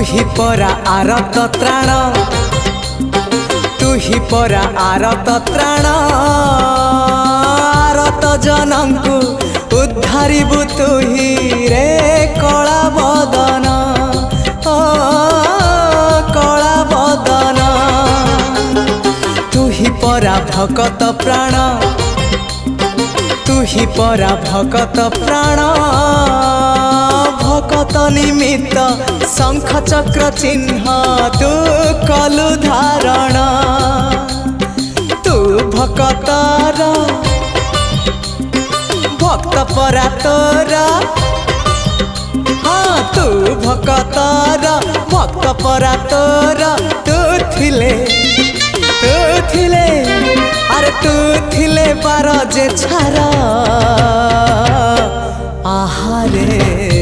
ही परा आरत त्राण तू ही परा आरत त्राण आरत जनंकु उद्धारिबु तू ही रे कला बदन ओ कला बदन तू ही परा भगत प्राण तू ही परा भगत प्राण भगत निमित्त शंख चक्र चिन्ह तू कलु धारण तू भगतर भक्त परा तोर हाँ तू भगतर भक्त परा तोर तू थिले अरे तू थिले बार जे छार आहारे